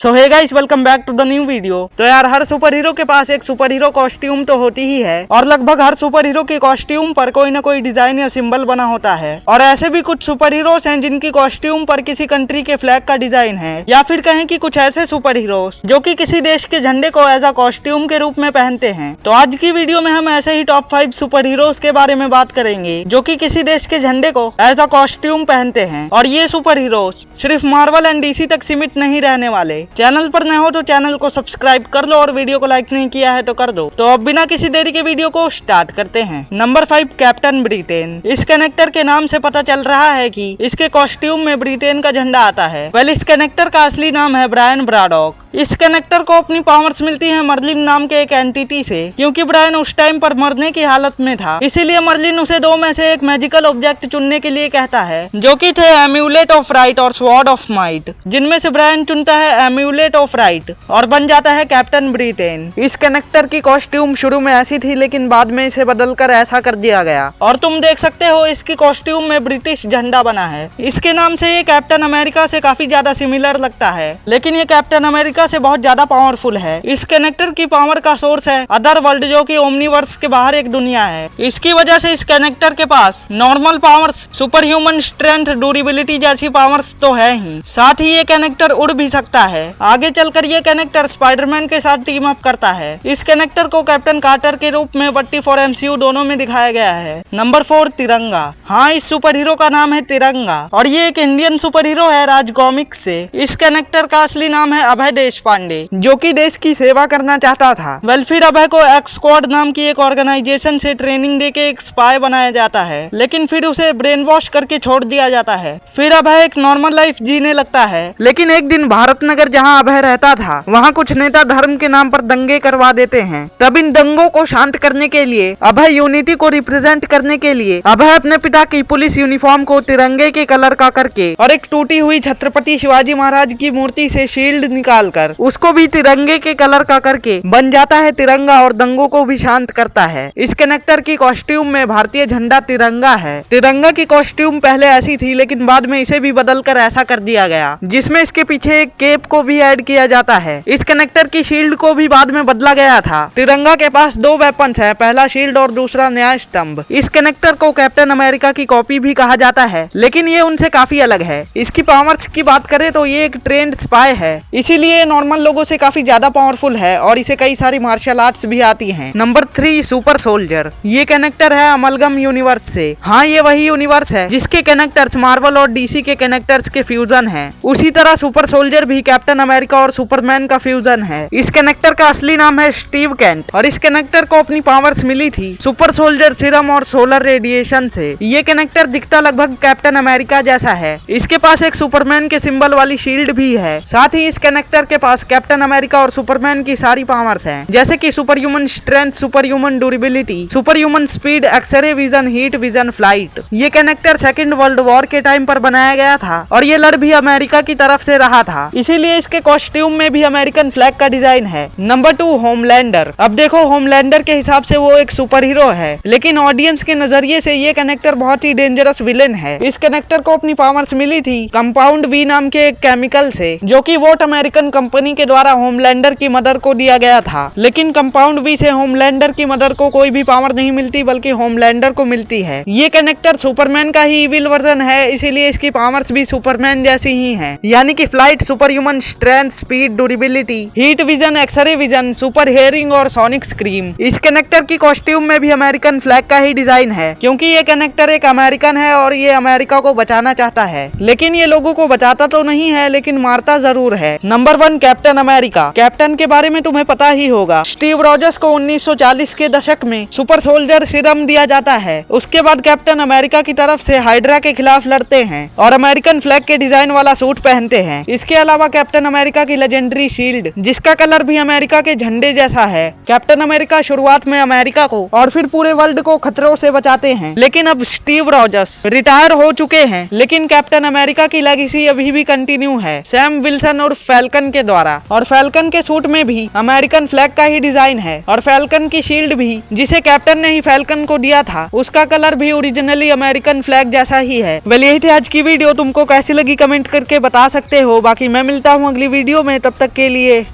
So hey guys, welcome back to the new video. तो यार, हर super hero के पास एक सुपर हीरो कॉस्ट्यूम तो होती ही है और लगभग हर सुपर हीरो के कॉस्ट्यूम पर कोई ना कोई डिजाइन या सिंबल बना होता है। और ऐसे भी कुछ सुपर हीरोज हैं जिनकी कॉस्ट्यूम पर किसी कंट्री के फ्लैग का डिजाइन है, या फिर कहें कि कुछ ऐसे सुपर हीरोज जो कि किसी देश के झंडे को एज अ कॉस्ट्यूम के रूप में पहनते हैं। तो आज की वीडियो में हम ऐसे ही टॉप 5 सुपर हीरोज के बारे में बात करेंगे जो कि किसी देश के झंडे को एज अ कॉस्ट्यूम पहनते हैं। और ये सुपर हीरोज सिर्फ मार्वल एंड डीसी तक सीमित नहीं रहने वाले। चैनल पर नए हो तो चैनल को सब्सक्राइब कर लो और वीडियो को लाइक नहीं किया है तो कर दो। तो अब बिना किसी देरी के वीडियो को स्टार्ट करते हैं। Number 5, captain Britain. इस कैरेक्टर के नाम से पता चल रहा है कि इसके कॉस्ट्यूम में ब्रिटेन का झंडा आता है। वेल, इस कैरेक्टर का असली नाम है ब्रायन ब्राडॉक। इस कैरेक्टर को अपनी पावर्स मिलती है मर्लिन नाम के एक एंटिटी से, क्योंकि ब्रायन उस टाइम पर मरने की हालत में था। इसीलिए मर्लिन उसे दो में से एक मैजिकल ऑब्जेक्ट चुनने के लिए कहता है, जो कि थे एम्यूलेट ऑफ राइट और स्वॉर्ड ऑफ माइट, जिनमें से ब्रायन चुनता है एम्यूलेट ऑफ राइट और बन जाता है कैप्टन ब्रिटेन। इस कैरेक्टर की कॉस्ट्यूम शुरू में ऐसी थी, लेकिन बाद में इसे बदलकर ऐसा कर दिया गया और तुम देख सकते हो इसकी कॉस्ट्यूम में ब्रिटिश झंडा बना है। इसके नाम से ये कैप्टन अमेरिका से काफी ज्यादा सिमिलर लगता है, लेकिन ये कैप्टन अमेरिका से बहुत ज्यादा पावरफुल है। इस कैरेक्टर की पावर का सोर्स है अदर वर्ल्ड, जो कि ओमनीवर्स के बाहर एक दुनिया है। इसकी वजह से इस कैरेक्टर के पास normal powers, super human strength, durability जैसी पावर्स तो है ही, साथ ही ये कैरेक्टर उड़ भी सकता है। आगे चलकर ये कैरेक्टर स्पाइडरमैन के साथ टीम अप करता है। इस कैरेक्टर को कैप्टन कार्टर के रूप में 44 MCU दोनों में दिखाया गया है। नंबर 4, तिरंगा। हाँ, इस सुपर हीरो का नाम है तिरंगा और ये एक इंडियन सुपर हीरो है राज कॉमिक्स से। इस कैरेक्टर का असली नाम है अभय देशपांडे, जो कि देश की सेवा करना चाहता था। वेल, फिर अभय को एक्स स्क्वाड नाम की एक ऑर्गेनाइजेशन से ट्रेनिंग देके एक स्पाई बनाया जाता है, लेकिन फिर उसे ब्रेन वॉश करके छोड़ दिया जाता है। फिर अभय एक नॉर्मल लाइफ जीने लगता है, लेकिन एक दिन भारत नगर जहाँ अभय रहता था, वहाँ कुछ नेता धर्म के नाम पर दंगे करवा देते हैं। तब इन दंगों को शांत करने के लिए, अभय यूनिटी को रिप्रेजेंट करने के लिए, अभय अपने पिता की पुलिस यूनिफॉर्म को तिरंगे के कलर का करके और एक टूटी हुई छत्रपति शिवाजी महाराज की मूर्ति से शील्ड निकालकर उसको भी तिरंगे के कलर का करके बन जाता है तिरंगा और दंगों को भी शांत करता है। इस कैरेक्टर की कॉस्ट्यूम में भारतीय झंडा तिरंगा है। तिरंगा की कॉस्ट्यूम पहले ऐसी थी, लेकिन बाद में इसे भी बदलकर ऐसा कर दिया गया, जिसमें इसके पीछे एक केप को भी ऐड किया जाता है। इस कैरेक्टर की शील्ड को भी बाद में बदला गया था। तिरंगा के पास दो वेपन्स है, पहला शील्ड और दूसरा न्याय स्तंभ। इस कैरेक्टर को कैप्टन अमेरिका की कॉपी भी कहा जाता है, लेकिन ये उनसे काफी अलग है। इसकी पावर्स की बात करें तो ये एक ट्रेंड स्पाई है, इसीलिए नॉर्मल लोगों से काफी ज्यादा पावरफुल है और इसे कई सारी मार्शल आर्ट्स भी आती हैं। Number 3, super soldier. ये कैरेक्टर है अमलगम यूनिवर्स से। हाँ, ये वही यूनिवर्स है जिसके कैरेक्टर्स मार्वल और डीसी के कैरेक्टर्स के फ्यूजन है। उसी तरह सुपर सोल्जर भी कैप्टन अमेरिका और सुपरमैन का फ्यूजन है। इस कैरेक्टर का असली नाम है स्टीव केंट और इस कैरेक्टर को अपनी पावर्स मिली थी सुपर सोल्जर सीरम और सोलर रेडिएशन से। ये कैरेक्टर दिखता लगभग कैप्टन अमेरिका जैसा है। इसके पास एक सुपरमैन के सिंबल वाली शील्ड भी है। साथ ही इस कैरेक्टर के पास कैप्टन अमेरिका और सुपरमैन की सारी पावर्स हैं, जैसे कि super human strength, super human durability, super human speed, x-ray vision, heat vision, flight. ये कैरेक्टर सेकंड वर्ल्ड वॉर के टाइम पर बनाया गया था और ये लड़ भी अमेरिका की तरफ से रहा था, इसीलिए इसके कॉस्ट्यूम में भी अमेरिकन फ्लैग का डिजाइन है। Number 2, Homelander. अब देखो, होमलैंडर के हिसाब से वो एक सुपर हीरो है, लेकिन ऑडियंस के नजरिए से ये कैरेक्टर बहुत ही डेंजरस विलेन है। इस कैरेक्टर को अपनी पावर्स मिली थी कंपाउंड वी नाम के एक केमिकल से, जो कि वोट अमेरिकन कंपनी के द्वारा होमलैंडर की मदर को दिया गया था। लेकिन कंपाउंड वी से होमलैंडर की मदर को कोई भी पावर नहीं मिलती, बल्कि होमलैंडर को मिलती है। ये कैरेक्टर सुपरमैन का ही इविल वर्जन है, इसीलिए इसकी पावर्स भी सुपरमैन जैसी ही हैं, यानी कि flight, super human strength, speed, durability, heat vision, x-ray vision, super hearing और सोनिक स्क्रीम। इस कैरेक्टर की कॉस्ट्यूम में भी अमेरिकन फ्लैग का ही डिजाइन है, क्योंकि ये कैरेक्टर एक अमेरिकन है और ये अमेरिका को बचाना चाहता है। लेकिन ये लोगों को बचाता तो नहीं है, लेकिन मारता जरूर है। Number 1, captain America. कैप्टन के बारे में तुम्हें पता ही होगा। स्टीव रॉजर्स को 1940 के दशक में सुपर सोल्जर सीरम दिया जाता है। उसके बाद कैप्टन अमेरिका की तरफ से हाइड्रा के खिलाफ लड़ते हैं और अमेरिकन फ्लैग के डिजाइन वाला सूट पहनते हैं। इसके अलावा कैप्टन अमेरिका की लेजेंडरी शील्ड, जिसका कलर भी अमेरिका के झंडे जैसा है। कैप्टन अमेरिका शुरुआत में अमेरिका को और फिर पूरे वर्ल्ड को खतरों से बचाते हैं, लेकिन अब स्टीव रॉजर्स रिटायर हो चुके हैं, लेकिन कैप्टन अमेरिका की लेगेसी अभी भी कंटिन्यू है। सैम विल्सन और फैल्कन के के द्वारा। और फैल्कन के सूट में भी अमेरिकन फ्लैग का ही डिजाइन है और फैल्कन की शील्ड भी जिसे कैप्टन ने ही फैल्कन को दिया था उसका कलर भी ओरिजिनली अमेरिकन फ्लैग जैसा ही है। वेल यही थी आज की वीडियो, तुमको कैसी लगी कमेंट करके बता सकते हो। बाकी मैं मिलता हूँ अगली वीडियो में, तब तक के लिए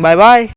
बाय बाय।